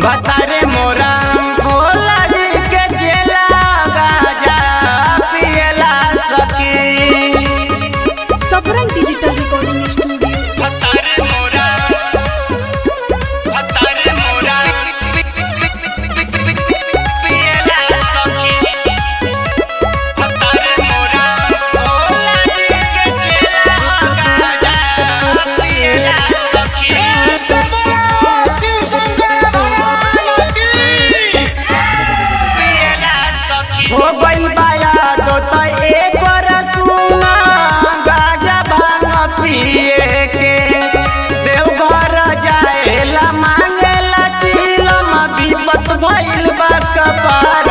बतारे मोरा भोला जी के चेला गाजा पियला सखी। Sabrang digital recording studio. बतारे मोरा पियला सखी। बतारे मोरा भोला जी के चेला गाजा पियला सखी। हो गइल बाया तो एक रसुना गाजा भांग पिए के देवघर जाएला मांगेला चिलम विपत भइल बा कपार